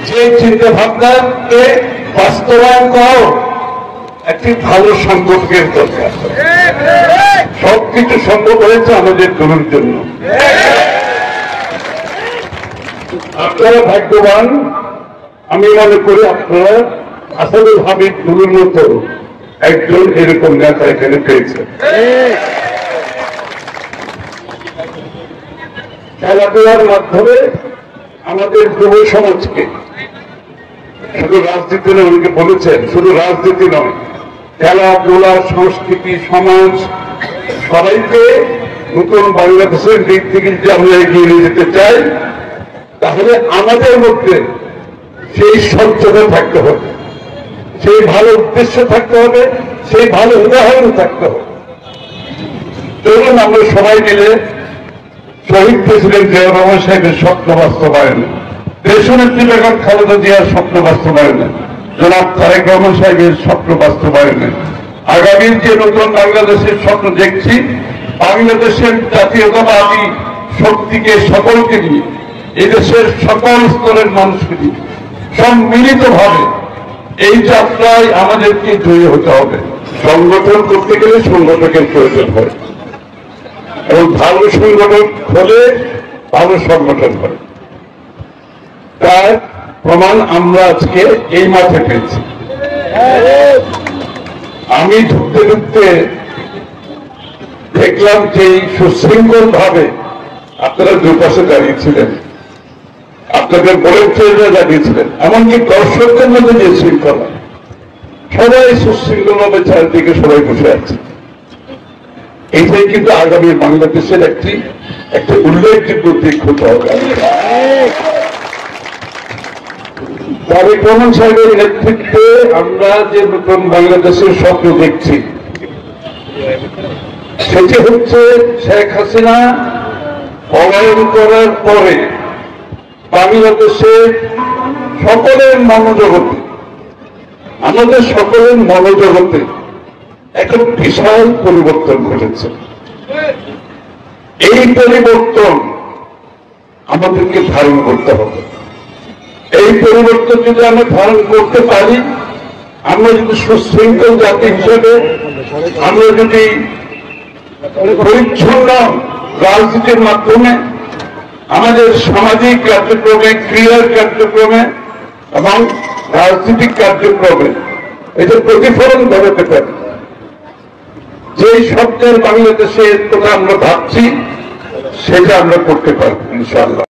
যে চিন্তা ভাবনাকে বাস্তবায়ন করাও একটি ভালো সংগঠনের দরকার। সবকিছু সম্ভব হয়েছে আমাদের তরুণ জন্য। আপনারা ভাগ্যবান, আমি মনে করি আপনারা আসলে ভাবে তরুণ মতো একজন এরকম নেতা এখানে পেয়েছে। খেলাধুলার মাধ্যমে আমাদের যুব সমাজকে শুধু রাজনীতি নয়, উনি বলেছেন শুধু রাজনীতি নয়, খেলাধুলা, সংস্কৃতি, সমাজ সবাইকে নতুন বাংলাদেশের দিক থেকে যদি আমরা এগিয়ে নিয়ে যেতে চাই, তাহলে আমাদের মধ্যে সেই স্বচ্ছতা থাকতে হবে, সেই ভালো উদ্দেশ্য থাকতে হবে, সেই ভালো উদাহরণ থাকতে হবে। চলুন আমরা সবাই মিলে শহীদ প্রেসিডেন্ট জিয়াউর রহমান সাহেবের স্বপ্ন বাস্তবায়ন, দেশনেত্রী বেগম খালেদা জিয়ার স্বপ্ন বাস্তবায়নে, জনাব তারেক রহমান সাহেবের স্বপ্ন বাস্তবায়নে, আগামীর যে নতুন বাংলাদেশের স্বপ্ন দেখছি, বাংলাদেশের জাতীয়তাবাদী শক্তিকে সকলকে নিয়ে, এদেশের সকল স্তরের মানুষকে নিয়ে সম্মিলিতভাবে এই যাত্রায় আমাদেরকে জয়ী হতে হবে। সংগঠন করতে গেলে সংগঠকের প্রয়োজন হয়, এবং ভালো সংগঠন হলে ভালো সংগঠন হয়। তার প্রমাণ আমরা আজকে এই মাঠে পেয়েছি। আমি ঢুকতে ঢুকতে দেখলাম যে সুশৃঙ্খল ভাবে আপনারা দুপাশে দাঁড়িয়েছিলেন, আপনাদের ভলেন্টিয়াররা দাঁড়িয়েছিলেন, এমনকি দর্শকদের মধ্যে যে শৃঙ্খলা, সবাই সুশৃঙ্খল ভাবে চারিদিকে সবাই বসে আছে। এইটাই কিন্তু আগামী বাংলাদেশের একটি উল্লেখযোগ্য দিক হতে হবে। তারেক রহমান সাহেবের নেতৃত্বে আমরা যে নতুন বাংলাদেশের স্বপ্ন দেখছি, সেটি হচ্ছে শেখ হাসিনা পলায়ন করার পরে বাংলাদেশের সকলের মনোজগতে, আমাদের সকলের মনোজগতে একটা বিশাল পরিবর্তন ঘটেছে। এই পরিবর্তন আমাদেরকে ধারণ করতে হবে। এই পরিবর্তন যদি আমরা ধারণ করতে পারি, আমরা যদি সুশৃঙ্খল জাতি হিসেবে, আমরা যদি পরিচ্ছন্ন রাজনীতির মাধ্যমে আমাদের সামাজিক কার্যক্রমে, ক্রীড়ার কার্যক্রমে এবং রাজনৈতিক কার্যক্রমে এটা প্রতিফলন ঘটাতে পারি, যে স্বপ্নের বাংলাদেশের কথা আমরা ভাবছি সেটা আমরা করতে পারবো ইনশাআল্লাহ।